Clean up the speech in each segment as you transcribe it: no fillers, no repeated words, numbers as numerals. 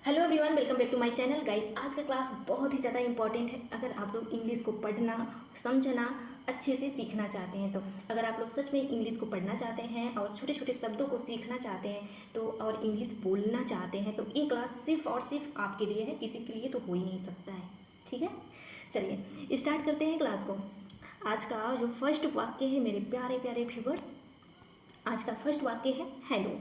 Hello everyone, welcome back to my channel. Guys, आज का class बहुत ही ज़्यादा इंपॉर्टेंट है। अगर आप लोग इंग्लिश को पढ़ना, समझना, अच्छे से सीखना चाहते हैं, तो अगर आप लोग सच में इंग्लिश को पढ़ना चाहते हैं और छोटे छोटे शब्दों को सीखना चाहते हैं तो और इंग्लिश बोलना चाहते हैं तो ये क्लास सिर्फ और सिर्फ आपके लिए है, किसी के लिए तो हो ही नहीं सकता है। ठीक है, चलिए स्टार्ट करते हैं क्लास को। आज का जो फर्स्ट वाक्य है मेरे प्यारे प्यारे व्यूवर्स, आज का फर्स्ट वाक्य है हेलो।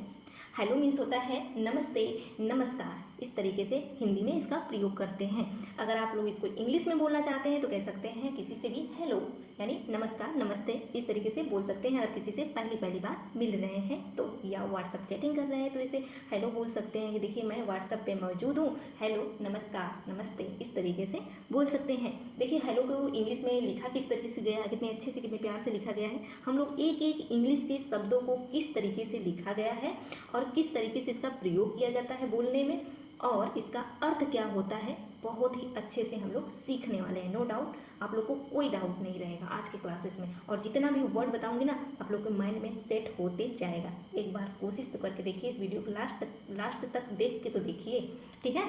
हेलो मीन्स होता है नमस्ते, नमस्कार। इस तरीके से हिंदी में इसका प्रयोग करते हैं। अगर आप लोग इसको इंग्लिश में बोलना चाहते हैं तो कह सकते हैं किसी से भी हेलो, यानी नमस्कार, नमस्ते, इस तरीके से बोल सकते हैं। अगर किसी से पहली बार मिल रहे हैं तो, या व्हाट्सअप चैटिंग कर रहे हैं तो इसे हेलो बोल सकते हैं कि देखिए मैं व्हाट्सअप पे मौजूद हूँ, हेलो, नमस्कार, नमस्ते, इस तरीके से बोल सकते हैं। देखिए हेलो को इंग्लिश में लिखा किस तरीके से गया, कितने अच्छे से, कितने प्यार से लिखा गया है। हम लोग एक एक इंग्लिश के शब्दों को किस तरीके से लिखा गया है और किस तरीके से इसका प्रयोग किया जाता है बोलने में और इसका अर्थ क्या होता है, बहुत ही अच्छे से हम लोग सीखने वाले हैं। नो डाउट, आप लोग को कोई डाउट नहीं रहेगा आज के क्लासेस में। और जितना भी वर्ड बताऊंगी ना, आप लोग के माइंड में सेट होते जाएगा। एक बार कोशिश तो करके देखिए, इस वीडियो को लास्ट तक देख के तो देखिए। ठीक है,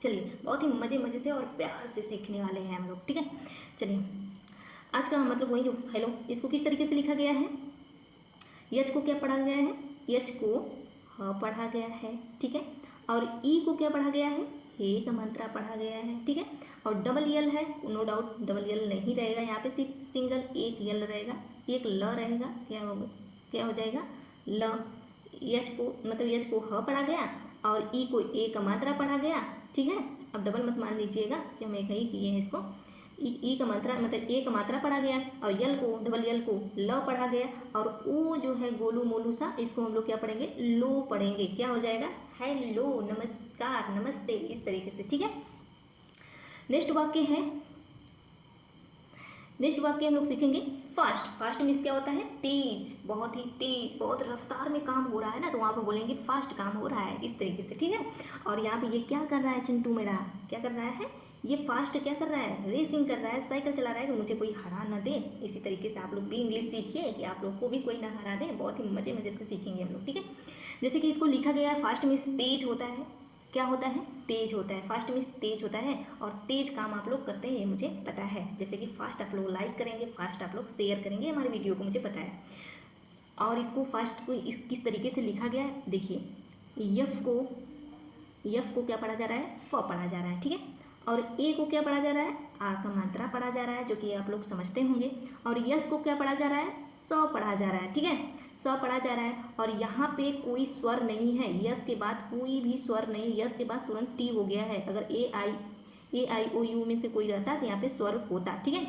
चलिए बहुत ही मज़े से और प्यार से सीखने वाले हैं हम लोग। ठीक है, चलिए आज का मतलब वही जो हेलो, इसको किस तरीके से लिखा गया है। यच को क्या पढ़ा गया है, यच को ह पढ़ा गया है। ठीक है, और ई को क्या पढ़ा गया है, हे का मात्रा पढ़ा गया है। ठीक है, और डबल यल है, नो डाउट डबल यल नहीं रहेगा यहाँ पे, सिर्फ सिंगल एक यल रहेगा, एक ल रहेगा। क्या हो जाएगा, ल। यच को मतलब यच को ह पढ़ा गया और ई को ए का मात्रा पढ़ा गया। ठीक है, अब डबल मत मान लीजिएगा कि हम एक ही किए हैं इसको। ई का मात्रा मतलब ए का मात्रा पढ़ा गया और यल को, डबल यल को ल पढ़ा गया और ओ जो है गोलू मोलू सा, इसको हम लोग क्या पढ़ेंगे, लो पढ़ेंगे। क्या हो जाएगा, हेलो, नमस्कार, नमस्ते, इस तरीके से। ठीक है, नेक्स्ट वाक्य हम लोग सीखेंगे फास्ट। फास्ट मीन्स क्या होता है, तेज, बहुत ही तेज, बहुत रफ्तार में काम हो रहा है ना, तो वहाँ पे बोलेंगे फास्ट काम हो रहा है, इस तरीके से। ठीक है, और यहाँ पे ये क्या कर रहा है चिंटू मेरा, क्या कर रहा है, ये फास्ट क्या कर रहा है, रेसिंग कर रहा है, साइकिल चला रहा है कि मुझे कोई हरा ना दे। इसी तरीके से आप लोग भी इंग्लिश सीखिए कि आप लोग को भी कोई ना हरा दे। बहुत ही मज़े से सीखेंगे हम लोग। ठीक है, जैसे कि इसको लिखा गया है फास्ट मीन्स तेज होता है। क्या होता है, तेज होता है। फास्ट मीन्स तेज होता है और तेज काम आप लोग करते हैं, ये मुझे पता है। जैसे कि फास्ट आप लोग लाइक करेंगे, फास्ट आप लोग शेयर करेंगे हमारे वीडियो को, मुझे पता है। और इसको फास्ट को किस तरीके से लिखा गया है, देखिए यफ को क्या पढ़ा जा रहा है, फ पढ़ा जा रहा है। ठीक है, और ए को क्या पढ़ा जा रहा है, आ का मात्रा पढ़ा जा रहा है, जो कि आप लोग समझते होंगे। और यस को क्या पढ़ा जा रहा है, स पढ़ा जा रहा है। ठीक है, स पढ़ा जा रहा है और यहाँ पे कोई स्वर नहीं है, यस के बाद कोई भी स्वर नहीं, यस के बाद तुरंत टी हो गया है। अगर ए आई ओ यू में से कोई रहता तो यहाँ पे स्वर होता। ठीक है,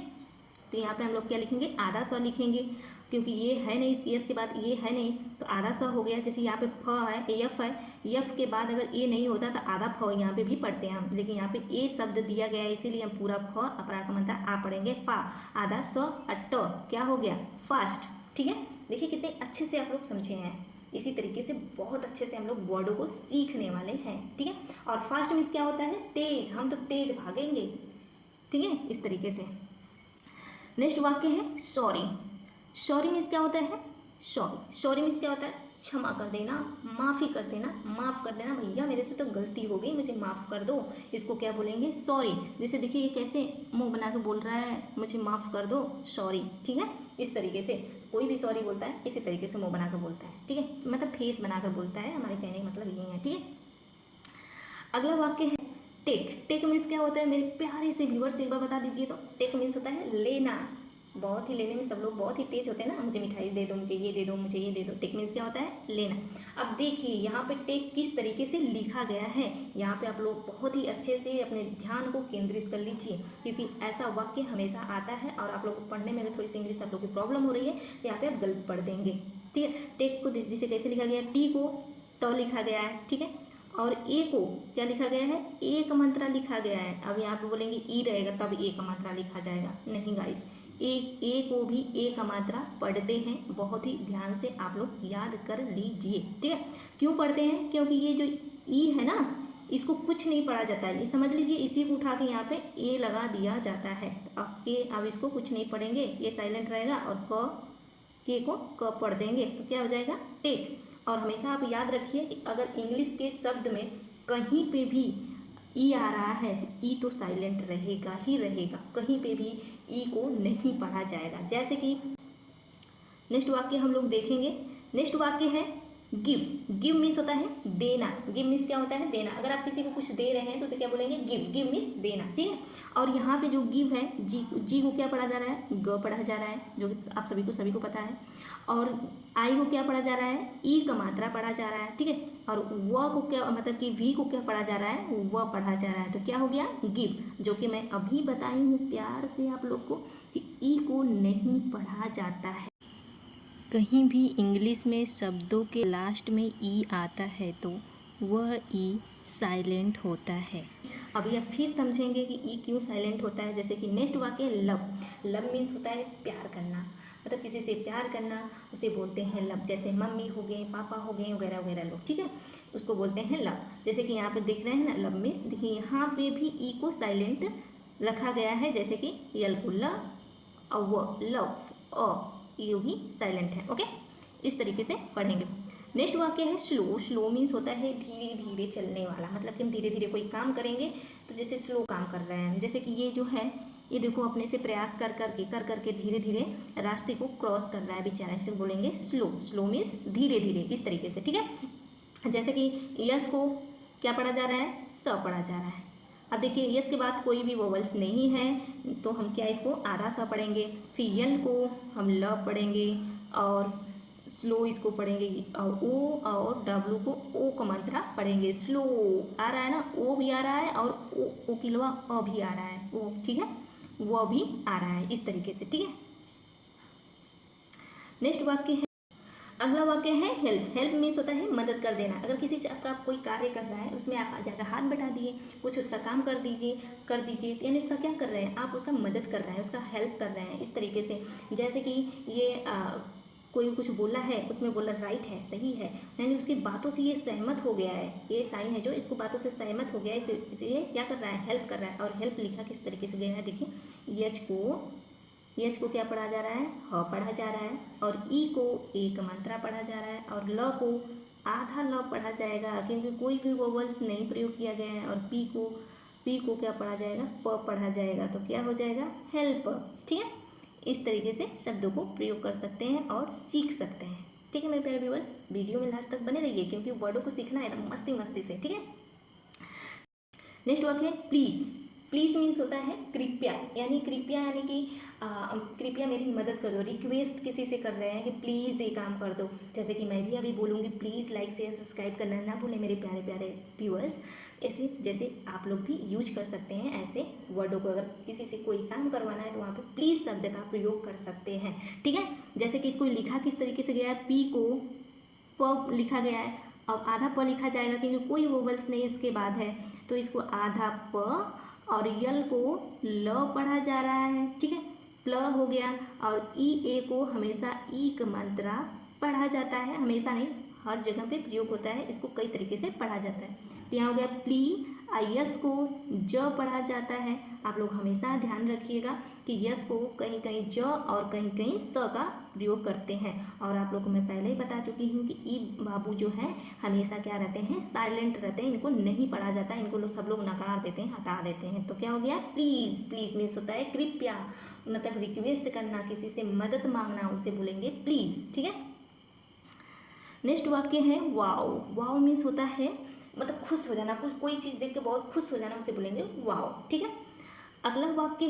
तो यहाँ पे हम लोग क्या लिखेंगे, आधा स लिखेंगे, क्योंकि ये है नहीं, यस के बाद ये है नहीं तो आधा स हो गया। जैसे यहाँ पे फ है, एफ है, एफ के बाद अगर ए नहीं होता तो आधा फ यहाँ पे भी पढ़ते हैं हम, लेकिन यहाँ पे ए शब्द दिया गया है इसीलिए हम पूरा फ अपरा का मतलब आ पढ़ेंगे, फा, आधा स अट, क्या हो गया, फास्ट। ठीक है, देखिए कितने अच्छे से आप लोग समझे हैं। इसी तरीके से बहुत अच्छे से हम लोग वर्डों को सीखने वाले हैं। ठीक है, और फास्ट मीन्स क्या होता है, तेज, हम तो तेज भागेंगे। ठीक है, इस तरीके से। नेक्स्ट वाक्य है सॉरी। सॉरी मीन्स क्या होता है, सॉरी मीन्स क्या होता है, क्षमा कर देना, माफ़ी कर देना, माफ़ कर देना, भैया मेरे से तो गलती हो गई, मुझे माफ़ कर दो। इसको क्या बोलेंगे, सॉरी। जैसे देखिए ये कैसे मुंह बना के बोल रहा है, मुझे माफ़ कर दो, सॉरी। ठीक है, इस तरीके से कोई भी सॉरी बोलता है इसी तरीके से मुंह बना कर बोलता है। ठीक है, मतलब फेस बनाकर बोलता है, हमारे कहने का मतलब ये है। ठीक है, अगला वाक्य है टेक। टेक मीन्स क्या होता है मेरे प्यारे से व्यूअर्स, एक बार बता दीजिए तो। टेक मीन्स होता है लेना। बहुत ही लेने में सब लोग बहुत ही तेज होते हैं ना, मुझे मिठाई दे दो, मुझे ये दे दो, मुझे ये दे दो। टेक मीन्स क्या होता है, लेना। अब देखिए यहाँ पे टेक किस तरीके से लिखा गया है, यहाँ पे आप लोग बहुत ही अच्छे से अपने ध्यान को केंद्रित कर लीजिए, क्योंकि ऐसा वाक्य हमेशा आता है और आप लोग को पढ़ने में अगर थोड़ी सी इंग्लिश आप लोग की प्रॉब्लम हो रही है तो यहाँ पे आप गलत पढ़ देंगे। ठीक है, टेक को जिसे कैसे लिखा गया है, टी को ट लिखा गया है। ठीक है, और ए को क्या लिखा गया है, ए का मात्रा लिखा गया है। अब यहाँ पे बोलेंगे ई रहेगा तब ए का मात्रा लिखा जाएगा, नहीं गाइस, ए को भी ए का मात्रा पढ़ते हैं, बहुत ही ध्यान से आप लोग याद कर लीजिए। ठीक है, क्यों पढ़ते हैं, क्योंकि ये जो ई है ना, इसको कुछ नहीं पढ़ा जाता है, ये समझ लीजिए, इसी को उठा के यहाँ पे ए लगा दिया जाता है। अब इसको कुछ नहीं पढ़ेंगे, ये साइलेंट रहेगा और के को क पढ़ देंगे तो क्या हो जाएगा, टेक। और हमेशा आप याद रखिए कि अगर इंग्लिश के शब्द में कहीं पे भी ई आ रहा है तो ई तो साइलेंट रहेगा ही रहेगा, कहीं पे भी ई को नहीं पढ़ा जाएगा। जैसे कि नेक्स्ट वाक्य हम लोग देखेंगे। नेक्स्ट वाक्य है गिव। गिव मीन्स होता है देना। गिव मीन्स क्या होता है? देना। अगर आप किसी को कुछ दे रहे हैं तो उसे क्या बोलेंगे? गिव। गिव मीन्स देना, ठीक है। और यहाँ पे जो गिव है, जी को क्या पढ़ा जा रहा है? ग पढ़ा जा रहा है, जो कि आप सभी को पता है। और आई को क्या पढ़ा जा रहा है? ई का मात्रा पढ़ा जा रहा है, ठीक है। और व को क्या, मतलब कि वी को क्या पढ़ा जा रहा है? व पढ़ा जा रहा है। तो क्या हो गया? गिव। जो कि मैं अभी बताई हूँ प्यार से आप लोग को कि ई को नहीं पढ़ा जाता है। कहीं भी इंग्लिश में शब्दों के लास्ट में ई आता है तो वह ई साइलेंट होता है। अभी आप फिर समझेंगे कि ई क्यों साइलेंट होता है। जैसे कि नेक्स्ट वाक्य लव। लव मीन्स होता है प्यार करना, मतलब किसी से प्यार करना, उसे बोलते हैं लव। जैसे मम्मी हो गए, पापा हो गए, वगैरह वगैरह लोग, ठीक है, उसको बोलते हैं लव। जैसे कि यहाँ पे देख रहे हैं ना, लव मीन्स देखिए यहाँ पे भी ई को साइलेंट रखा गया है। जैसे कि यल को ल, अव लव, अ ये भी साइलेंट है। ओके, इस तरीके से पढ़ेंगे। नेक्स्ट वाक्य है स्लो। स्लो मीन्स होता है धीरे धीरे चलने वाला, मतलब कि हम धीरे धीरे कोई काम करेंगे तो जैसे स्लो काम कर रहे हैं। जैसे कि ये जो है, ये देखो अपने से प्रयास कर करके धीरे धीरे रास्ते को क्रॉस कर रहा है बेचारा, इसे बोलेंगे स्लो। स्लो मीन्स धीरे धीरे, इस तरीके से, ठीक है। जैसे कि यस को क्या पढ़ा जा रहा है? स पढ़ा जा रहा है। अब देखिए यस के बाद कोई भी वोवल्स नहीं है तो हम क्या इसको आधा सा पढ़ेंगे। फिर यल को हम ल पढ़ेंगे और स्लो इसको पढ़ेंगे, और ओ और डब्लू को ओ का मात्रा पढ़ेंगे। स्लो आ रहा है ना, ओ भी आ रहा है और ओ की लवा अ भी आ रहा है, ओ, ठीक है, वो भी आ रहा है, इस तरीके से, ठीक है। नेक्स्ट वाक्य है, अगला वाक्य है हेल्प। हेल्प मीन्स होता है मदद कर देना। अगर किसी चीज़ का कोई कार्य कर रहा है, उसमें आप ज़्यादा हाथ बटा दिए, कुछ उसका काम कर दीजिए, यानी उसका क्या कर रहे हैं? आप उसका मदद कर रहे हैं, उसका हेल्प कर रहे हैं, इस तरीके से। जैसे कि ये कोई कुछ बोला है, उसमें बोला राइट है, सही है, यानी उसकी बातों से ये सहमत हो गया है, ये साइन है जो इसको बातों से सहमत हो गया है, इसे क्या कर रहा है? हेल्प कर रहा है। और हेल्प लिखा किस तरीके से गया है? देखिए यच को क्या पढ़ा जा रहा है? ह पढ़ा जा रहा है। और ई को एक मात्रा पढ़ा जा रहा है। और ल को आधा ल पढ़ा जाएगा, क्योंकि कोई भी वोवल्स नहीं प्रयोग किया गया है। और पी को क्या पढ़ा जाएगा? प पढ़ा जाएगा। तो क्या हो जाएगा? हेल्प, ठीक है। इस तरीके से शब्दों को प्रयोग कर सकते हैं और सीख सकते हैं, ठीक है मेरे प्यारे व्यूअर्स। वीडियो में लास्ट तक बने रहिए, क्योंकि वर्डों को सीखना है एकदम मस्ती से, ठीक है। नेक्स्ट वाक्य है प्लीज़। प्लीज़ मीन्स होता है कृपया, यानी कृपया, यानी कि कृपया मेरी मदद कर दो। रिक्वेस्ट किसी से कर रहे हैं कि प्लीज़ ये काम कर दो। जैसे कि मैं भी अभी बोलूँगी प्लीज़ लाइक शेयर सब्सक्राइब करना ना भूलें मेरे प्यारे प्यारे व्यूअर्स। ऐसे जैसे आप लोग भी यूज कर सकते हैं ऐसे वर्डों को। अगर किसी से कोई काम करवाना है तो वहाँ पे प्लीज़ शब्द का प्रयोग कर सकते हैं, ठीक है। जैसे कि इसको लिखा किस तरीके से गया है? पी को प लिखा गया है, और आधा प लिखा जाएगा क्योंकि कोई वोवल्स नहीं इसके बाद है, तो इसको आधा प, और यल को ल पढ़ा जा रहा है, ठीक है, प्ल हो गया। और ई ए को हमेशा ई का मात्रा पढ़ा जाता है, हमेशा नहीं, हर जगह पे प्रयोग होता है, इसको कई तरीके से पढ़ा जाता है। तो यहाँ हो गया प्ली। यस को ज पढ़ा जाता है। आप लोग हमेशा ध्यान रखिएगा कि यस को कहीं कहीं ज और कहीं कहीं स का प्रयोग करते हैं। और आप लोग को मैं पहले ही बता चुकी हूँ कि ई बाबू जो है हमेशा क्या रहते हैं? साइलेंट रहते हैं, इनको नहीं पढ़ा जाता, इनको लोग सब लोग नकार देते हैं, हटा देते हैं। तो क्या हो गया? प्लीज़। प्लीज़ मीन्स होता है कृपया, मतलब रिक्वेस्ट करना, किसी से मदद मांगना, उसे बोलेंगे प्लीज़, ठीक है। नेक्स्ट वाक्य है वाओ। वाओ मीन्स होता है मतलब खुश हो जाना, कोई चीज़ देख के बहुत खुश हो जाना, उसे बोलेंगे वाओ, ठीक है। अगला वाक्य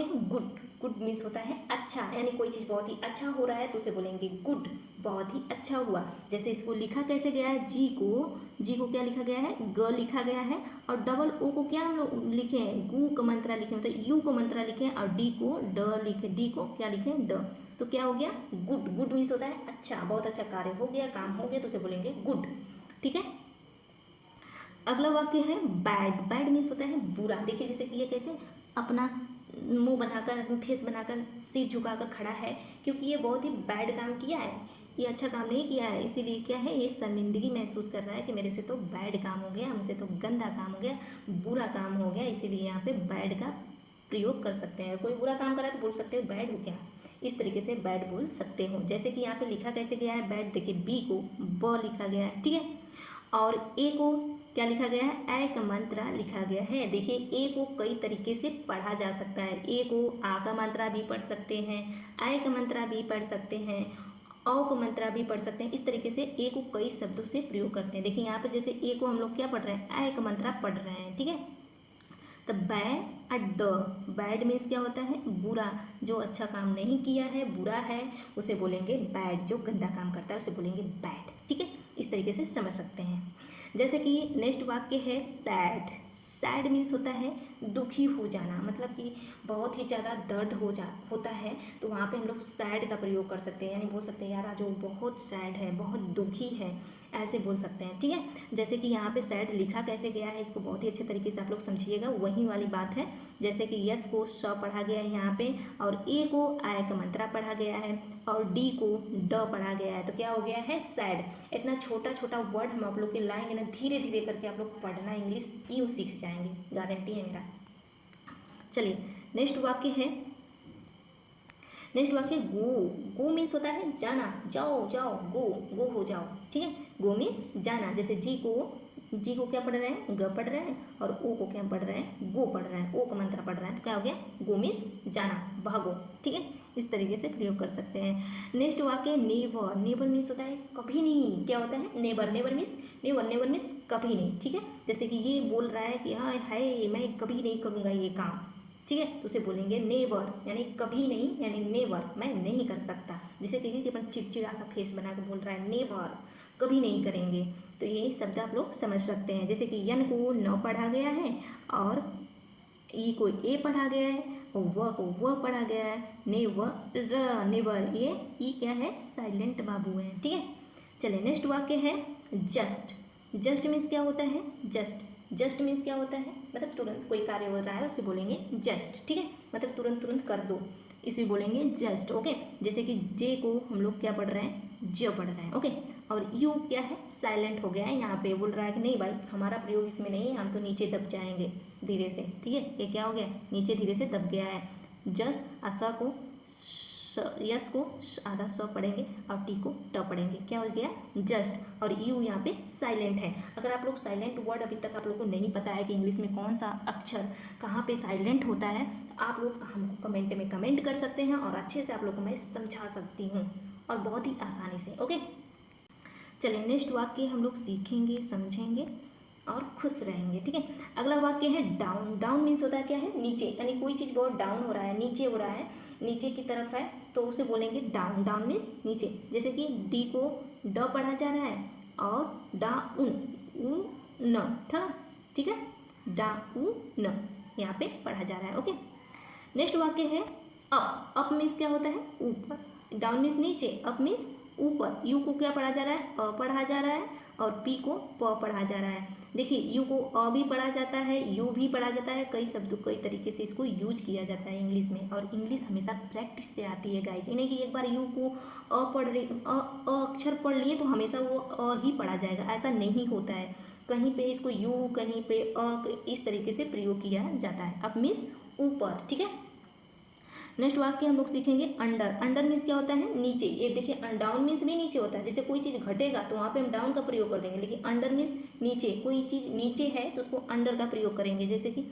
है गुड। गुड मीन्स होता है अच्छा, यानी कोई चीज़ बहुत ही अच्छा हो रहा है तो उसे बोलेंगे गुड, बहुत ही अच्छा हुआ। जैसे इसको लिखा कैसे गया है? जी को क्या लिखा गया है? ग लिखा गया है। और डबल ओ को क्या हम लोग लिखे हैं? गु का मंत्रा लिखे, मतलब यू का मंत्रा लिखे, और डी को ड लिखे, डी को क्या लिखे? ड। तो क्या हो गया? गुड। गुड मीन्स होता है अच्छा, बहुत अच्छा कार्य हो गया, काम हो गया, तो उसे बोलेंगे गुड, ठीक है। अगला वाक्य है बैड। बैड मीन्स होता है बुरा। देखिए जैसे कि ये कैसे अपना मुंह बनाकर, फेस बनाकर, सिर झुकाकर खड़ा है, क्योंकि ये बहुत ही बैड काम किया है, ये अच्छा काम नहीं किया है, इसीलिए क्या है? ये शर्मिंदगी महसूस कर रहा है कि मेरे से तो बैड काम हो गया, मुझसे तो गंदा काम हो गया, बुरा काम हो गया, इसीलिए यहाँ पे बैड का प्रयोग कर सकते हैं। कोई बुरा काम करा तो बोल सकते हो बैड हो गया, इस तरीके से बैड बोल सकते हो। जैसे कि यहाँ पे लिखा कैसे गया है बैड? देखिए बी को ब लिखा गया है, ठीक है। और ए को क्या लिखा गया है, एक मात्रा लिखा गया है। देखिए ए को कई तरीके से पढ़ा जा सकता है। ए को आ का मात्रा भी पढ़ सकते हैं, आय का मात्रा भी पढ़ सकते हैं, औ को मात्रा भी पढ़ सकते हैं। इस तरीके से ए को कई शब्दों से प्रयोग करते हैं। देखिए यहाँ पे जैसे ए को हम लोग क्या पढ़ रहे हैं, आय का मात्रा पढ़ रहे हैं, ठीक है। तो बैड, बैड मीन्स क्या होता है, बुरा, जो अच्छा काम नहीं किया है, बुरा है, उसे बोलेंगे बैड। जो गंदा काम करता है उसे बोलेंगे बैड, ठीक है। इस तरीके से समझ सकते हैं। जैसे कि नेक्स्ट वाक्य है सैड। सैड मीन्स होता है दुखी हो जाना, मतलब कि बहुत ही ज़्यादा दर्द होता है, तो वहाँ पे हम लोग सैड का प्रयोग कर सकते हैं। यानी बोल सकते हैं यार आज वो बहुत सैड है, बहुत दुखी है, ऐसे बोल सकते हैं, ठीक है। जैसे कि यहाँ पे सैड लिखा कैसे गया है, इसको बहुत ही अच्छे तरीके से आप लोग समझिएगा। वही वाली बात है, जैसे कि यस को स पढ़ा गया है यहाँ पे, और ए को आय का मात्रा पढ़ा गया है, और डी को ड पढ़ा गया है, तो क्या हो गया है सैड। इतना छोटा छोटा वर्ड हम आप लोग के लाएंगे ना, धीरे धीरे करके आप लोग पढ़ना इंग्लिश यूँ सीख जाएंगे, गारंटी है मेरा। चलिए नेक्स्ट वाक्य है, नेक्स्ट वाक्य गो। गो मीन्स होता है जाना, जाओ जाओ, गो हो जाओ, ठीक है। गो मीन्स जाना। जैसे जी को क्या पढ़ रहे हैं, ग पढ़ रहे हैं, और ओ को क्या पढ़ रहे हैं, गो पढ़ रहे हैं, ओ का मंत्र पढ़ रहे हैं, तो क्या हो गया, गो मीन्स जाना, भागो, ठीक है। इस तरीके से प्रयोग कर सकते हैं। नेक्स्ट वाक्य नेवर। नेवर मीन्स होता है कभी नहीं, क्या होता है नेवर। नेवर मीन्स कभी नहीं, ठीक है। जैसे कि ये बोल रहा है कि हाँ है मैं कभी नहीं करूँगा ये काम, ठीक है, तो उसे बोलेंगे नेवर, यानी कभी नहीं, यानी नेवर, मैं नहीं कर सकता। जैसे कि अपन चिड़चिड़ा सा फेस बना के बोल रहा है नेवर, कभी नहीं करेंगे, तो ये शब्द आप लोग समझ सकते हैं। जैसे कि यन को न पढ़ा गया है, और ई को ए पढ़ा गया है, और व को व पढ़ा गया है, नेवर, ये ई क्या है, साइलेंट बाबू है, ठीक है। चलिए नेक्स्ट वाक्य है जस्ट। जस्ट मीन्स क्या होता है, जस्ट मीन्स क्या होता है, मतलब तुरंत कोई कार्य हो रहा है उसे बोलेंगे जस्ट, ठीक है, मतलब तुरंत कर दो, इसे बोलेंगे जस्ट, ओके। जैसे कि जे को हम लोग क्या पढ़ रहे हैं, ज पढ़ रहे हैं, ओके। और यू क्या है, साइलेंट हो गया है, यहाँ पे बोल रहा है कि नहीं भाई हमारा प्रयोग इसमें नहीं है, हम तो नीचे दब जाएंगे धीरे से, ठीक है। ये क्या हो गया, नीचे धीरे से दब गया है। जस्ट अस को यस को आधा स पढ़ेंगे, और टी को ट पढ़ेंगे, क्या हो गया जस्ट। और यू यहाँ पे साइलेंट है। अगर आप लोग साइलेंट वर्ड अभी तक आप लोग को नहीं पता है कि इंग्लिश में कौन सा अक्षर कहाँ पे साइलेंट होता है, आप लोग हमको कमेंट में कमेंट कर सकते हैं, और अच्छे से आप लोग को मैं समझा सकती हूँ, और बहुत ही आसानी से, ओके। चलिए नेक्स्ट वाक्य हम लोग सीखेंगे, समझेंगे और खुश रहेंगे, ठीक है। अगला वाक्य है डाउन। डाउन मीन्स होता है क्या है, नीचे, यानी कोई चीज़ बहुत डाउन हो रहा है, नीचे हो रहा है, नीचे की तरफ है, तो उसे बोलेंगे डाउन। डाउन मीन्स नीचे। जैसे कि डी को ड पढ़ा जा रहा है, और डा उ न, ठीक है, डा उ न यहाँ पे पढ़ा जा रहा है, ओके। नेक्स्ट वाक्य है अप। अप मीन्स क्या होता है, ऊपर। डाउन मीन्स नीचे, अप मीन्स ऊपर। यू को क्या पढ़ा जा रहा है, अ पढ़ा जा रहा है, और पी को प पढ़ा जा रहा है। देखिए यू को अ भी पढ़ा जाता है, यू भी पढ़ा जाता है, कई शब्दों कई तरीके से इसको यूज किया जाता है इंग्लिश में, और इंग्लिश हमेशा प्रैक्टिस से आती है गाइस। इन्हें कि एक बार यू को अ पढ़ रही अ अक्षर पढ़ लिए तो हमेशा वो अ ही पढ़ा जाएगा, ऐसा नहीं होता है। कहीं पे इसको यू, कहीं पे अ, इस तरीके से प्रयोग किया जाता है। अप मीन्स ऊपर, ठीक है। नेक्स्ट वाक्य हम लोग सीखेंगे अंडर। अंडर मीन्स क्या होता है, नीचे। ये देखिए डाउन मीन्स भी नीचे होता है, जैसे कोई चीज़ घटेगा तो वहाँ पे हम डाउन का प्रयोग कर देंगे, लेकिन अंडर मीन्स नीचे। कोई चीज़ नीचे है तो उसको अंडर का प्रयोग करेंगे, जैसे कि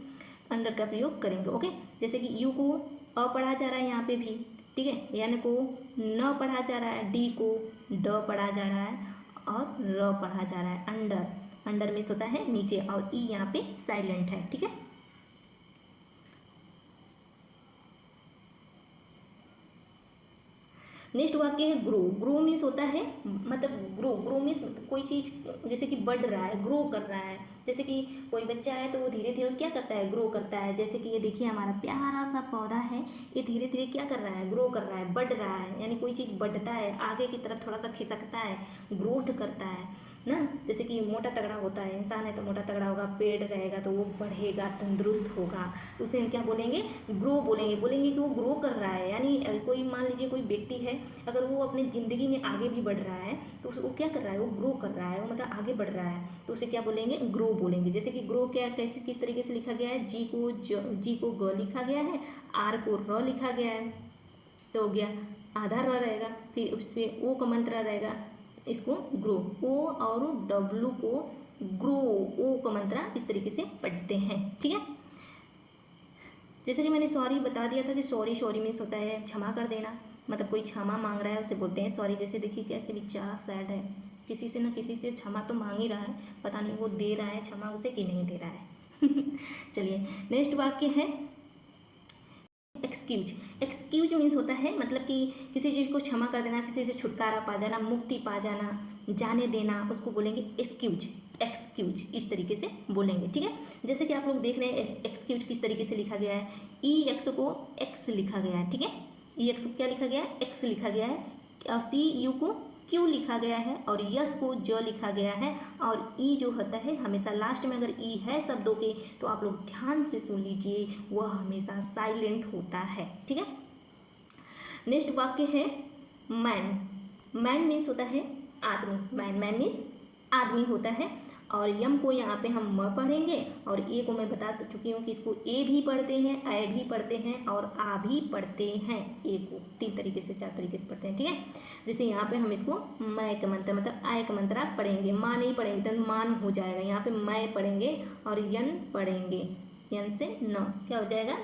अंडर का प्रयोग करेंगे, ओके। जैसे कि यू को अ पढ़ा जा रहा है यहाँ पे भी, ठीक है, एन को न पढ़ा जा रहा है, डी को ड पढ़ा जा रहा है, और र पढ़ा जा रहा है, अंडर। अंडर मीन्स होता है नीचे, और ई यहाँ पे साइलेंट है, ठीक है। नेक्स्ट वाक्य है ग्रो। ग्रो मीन्स होता है, मतलब ग्रो मीन्स कोई चीज़ जैसे कि बढ़ रहा है, ग्रो कर रहा है। जैसे कि कोई बच्चा है तो वो धीरे धीरे क्या करता है, ग्रो करता है। जैसे कि ये देखिए हमारा प्यारा सा पौधा है, ये धीरे धीरे क्या कर रहा है, ग्रो कर रहा है, बढ़ रहा है। यानी कोई चीज़ बढ़ता है, आगे की तरफ थोड़ा सा खिसकता है, ग्रोथ करता है ना। जैसे कि मोटा तगड़ा होता है, इंसान है तो मोटा तगड़ा होगा, पेड़ रहेगा तो वो बढ़ेगा, तंदुरुस्त होगा, तो उसे हम क्या बोलेंगे, ग्रो बोलेंगे। बोलेंगे कि वो ग्रो कर रहा है, यानी कोई मान लीजिए कोई व्यक्ति है, अगर वो अपनी ज़िंदगी में आगे भी बढ़ रहा है तो वो क्या कर रहा है, वो ग्रो कर रहा है, वो मतलब आगे बढ़ रहा है, तो उसे क्या बोलेंगे, ग्रो बोलेंगे। जैसे कि ग्रो क्या कैसे किस तरीके से लिखा गया है, जी को ग लिखा गया है, आर को र लिखा गया है, तो हो गया आधा र रहेगा, फिर उस पर ओ का मंत्र रहेगा, इसको ग्रो, ओ और डब्लू को ग्रो, ओ का मंत्रा इस तरीके से पढ़ते हैं, ठीक है। जैसे कि मैंने सॉरी बता दिया था कि सॉरी, सॉरी मीन्स होता है क्षमा कर देना, मतलब कोई क्षमा मांग रहा है उसे बोलते हैं सॉरी। जैसे देखिए कैसे बेचारा सैड है, किसी से ना किसी से क्षमा तो मांग ही रहा है, पता नहीं वो दे रहा है क्षमा उसे कि नहीं दे रहा है। चलिए नेक्स्ट वाक्य है एक्सक्यूज। एक्सक्यूज मीन्स होता है मतलब कि किसी चीज़ को क्षमा कर देना, किसी से छुटकारा पा जाना, मुक्ति पा जाना, जाने देना, उसको बोलेंगे एक्सक्यूज। एक्सक्यूज इस तरीके से बोलेंगे, ठीक है। जैसे कि आप लोग देख रहे हैं एक्सक्यूज किस तरीके से लिखा गया है, ई एक्स को एक्स लिखा गया है, ठीक है। ई एक्स को क्या लिखा गया है, एक्स लिखा गया है, और सी यू को क्यू लिखा गया है, और यस को ज लिखा गया है, और ई जो होता है हमेशा लास्ट में अगर ई है शब्दों के तो आप लोग ध्यान से सुन लीजिए, वह हमेशा साइलेंट होता है, ठीक है। नेक्स्ट वाक्य है मैन। मैन मीन्स होता है आदमी, मैन, मैन मीन्स आदमी होता है, और यम को यहाँ पे हम म पढ़ेंगे, और ए को मैं बता चुकी हूँ कि इसको ए भी पढ़ते हैं, ऐ भी पढ़ते हैं, और आ भी पढ़ते हैं। ए को 3 तरीके से 4 तरीके से पढ़ते हैं, ठीक है। जैसे यहाँ पे हम इसको मैं का मंत्र मतलब आय का मंत्रा पढ़ेंगे, माँ नहीं पढ़ेंगे तो मान हो जाएगा, यहाँ पे मैं पढ़ेंगे और यन पढ़ेंगे, यन से न क्या हो जाएगा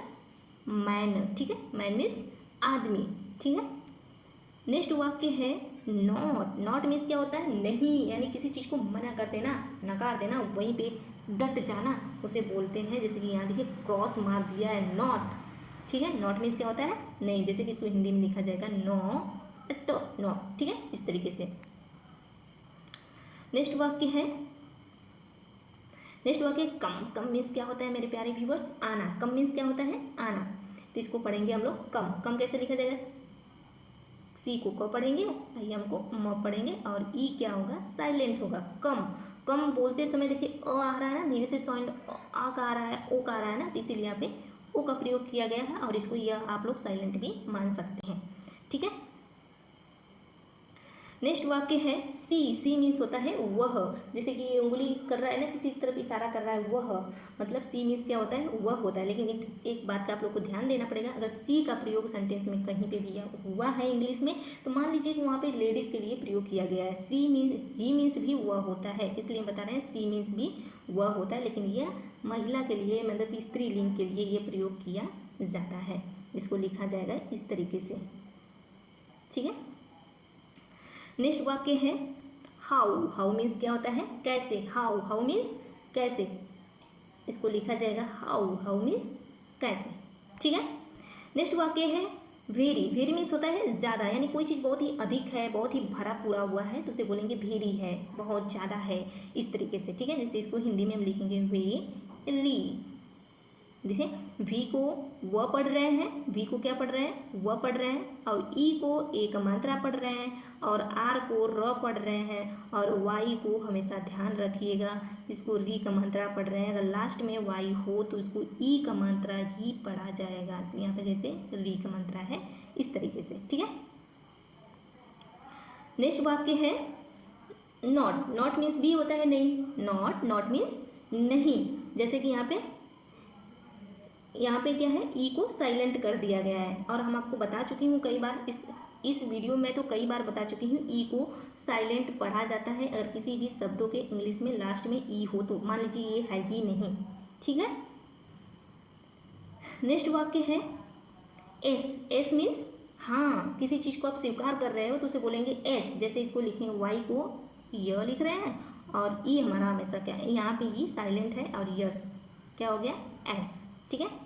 मैन, ठीक है। मैन मीन्स आदमी, ठीक है। नेक्स्ट वाक्य है नॉट। नॉट मीन्स क्या होता है नहीं, यानी किसी चीज़ को मना कर देना, नकार देना, वहीं पे डट जाना, उसे बोलते हैं। जैसे कि यहाँ देखिए क्रॉस मार दिया है नॉट, ठीक है। नॉट मीन्स क्या होता है नहीं, जैसे कि इसको हिंदी में लिखा जाएगा नॉट, नॉट, ठीक है, इस तरीके से। नेक्स्ट वाक्य है कम। कम मीन्स क्या होता है मेरे प्यारे व्यूवर्स, आना। कम मीन्स क्या होता है आना, तो इसको पढ़ेंगे हम लोग कम। कम कैसे लिखा जाएगा, सी को क पढ़ेंगे, एम को म पढ़ेंगे, और ई क्या होगा साइलेंट होगा। कम, कम बोलते समय देखिए अ आ रहा है ना, धीरे से साउंड आ का आ रहा है, ओ का आ रहा है ना, तो इसीलिए यहाँ पे ओ का प्रयोग किया गया है, और इसको यह आप लोग साइलेंट भी मान सकते हैं, ठीक है। नेक्स्ट वाक्य है सी। सी मीन्स होता है वह, जैसे कि ये उंगली कर रहा है ना, किसी तरफ इशारा कर रहा है वह, मतलब सी मीन्स क्या होता है वह होता है। लेकिन एक बात का आप लोग को ध्यान देना पड़ेगा, अगर सी का प्रयोग सेंटेंस में कहीं पे भी हुआ है इंग्लिश में, तो मान लीजिए कि वहाँ पे लेडीज़ के लिए प्रयोग किया गया है। सी मीन्स ही मीन्स भी वह होता है, इसलिए बता रहे हैं सी मीन्स भी वह होता है, लेकिन यह महिला के लिए मतलब स्त्रीलिंग के लिए ये प्रयोग किया जाता है। इसको लिखा जाएगा इस तरीके से, ठीक है। नेक्स्ट वाक्य है हाउ। हाउ मीन्स क्या होता है कैसे, हाउ, हाउ मीन्स कैसे, इसको लिखा जाएगा हाउ, हाउ मीन्स कैसे, ठीक है। नेक्स्ट वाक्य है वेरी। वेरी मीन्स होता है ज़्यादा, यानी कोई चीज़ बहुत ही अधिक है, बहुत ही भरा पूरा हुआ है, तो उसे बोलेंगे वेरी है, बहुत ज़्यादा है, इस तरीके से, ठीक है। जैसे इसको हिंदी में हम लिखेंगे वेरी। जैसे वी को व पढ़ रहे हैं, वी को क्या पढ़ रहे हैं व पढ़ रहे हैं, और ई को ए का मात्रा पढ़ रहे हैं, और आर को र पढ़ रहे हैं, और वाई को हमेशा ध्यान रखिएगा इसको री का मात्रा पढ़ रहे हैं। अगर लास्ट में वाई हो तो इसको ई का मात्रा ही पढ़ा जाएगा, यहाँ पे जैसे री का मात्रा है इस तरीके से, ठीक है। नेक्स्ट वाक्य है नॉट। नॉट मीन्स भी होता है नहीं, नॉट, नॉट मीन्स नहीं। जैसे कि यहाँ पे क्या है ई को साइलेंट कर दिया गया है, और हम आपको बता चुकी हूँ कई बार इस वीडियो में, तो कई बार बता चुकी हूँ ई को साइलेंट पढ़ा जाता है अगर किसी भी शब्दों के इंग्लिश में लास्ट में ई हो तो। मान लीजिए ये है ही नहीं, ठीक है। नेक्स्ट वाक्य है एस। एस मीन्स हाँ, किसी चीज़ को आप स्वीकार कर रहे हो तो उसे बोलेंगे एस। जैसे इसको लिखेंगे वाई को य लिख रहे हैं, और ई हमारा हमेशा क्या है यहाँ पे ई साइलेंट है, और यस क्या हो गया एस, ठीक है।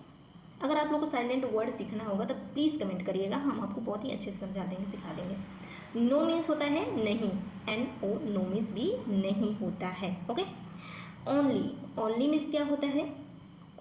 अगर आप लोग को साइलेंट वर्ड सीखना होगा तो प्लीज़ कमेंट करिएगा, हम आपको बहुत ही अच्छे से समझा देंगे, सिखा देंगे। नो मीन्स होता है नहीं, एन ओ, नो मीन्स भी नहीं होता है, ओके। ओनली। ओनली मीन्स क्या होता है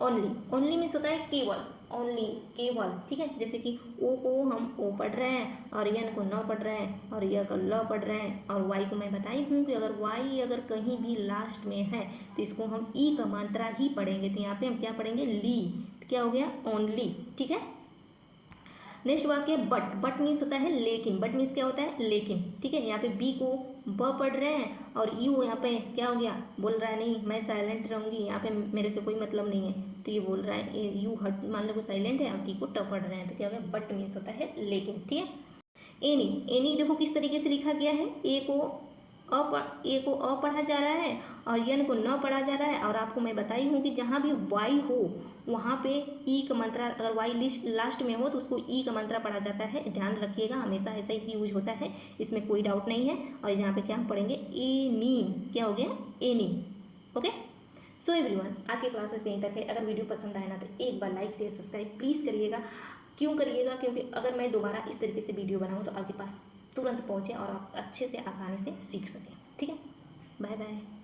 ओनली। ओनली मीन्स होता है केवल, ओनली केवल, ठीक है। जैसे कि ओ को हम ओ पढ़ रहे हैं, और यन को न पढ़ रहे हैं, और य को ल पढ़ रहे हैं, और वाई को मैं बताई हूँ कि अगर वाई अगर कहीं भी लास्ट में है तो इसको हम ई का मात्रा ही पढ़ेंगे, तो यहाँ पे हम क्या पढ़ेंगे ली, क्या हो गया ओनली, ठीक है। नेक्स्ट वाक्य बट। बट मीन्स होता है लेकिन। बट मीन्स क्या होता है लेकिन, ठीक है। यहाँ पे बी को ब पढ़ रहे हैं, और यू यहाँ पे क्या हो गया बोल रहा है नहीं मैं साइलेंट रहूँगी, यहाँ पे मेरे से कोई मतलब नहीं है, तो ये बोल रहा है यू हट मान लो को साइलेंट है, और टी को ट पढ़ रहे हैं, तो क्या हो गया बट मीन्स होता है लेकिन, ठीक है। एनी। एनी देखो किस तरीके से लिखा गया है, ए को ए को अ पढ़ा जा रहा है और यन को न पढ़ा जा रहा है। और आपको मैं बताई हूँ कि जहाँ भी वाई हो वहाँ पे ई का मात्रा, अगर वाई लिस्ट लास्ट में हो तो उसको ई का मात्रा पढ़ा जाता है। ध्यान रखिएगा, हमेशा ऐसा ही यूज होता है, इसमें कोई डाउट नहीं है। और यहाँ पे क्या हम पढ़ेंगे, एनी, क्या हो गया, एनी। ओके, सो एवरीवन, आज की क्लासेस यहीं तक है। अगर वीडियो पसंद आए ना तो एक बार लाइक शेयर सब्सक्राइब प्लीज़ करिएगा। क्यों करिएगा, क्योंकि अगर मैं दोबारा इस तरीके से वीडियो बनाऊँ तो आपके पास तुरंत पहुँचे और आप अच्छे से आसानी से सीख सकें। ठीक है, बाय बाय।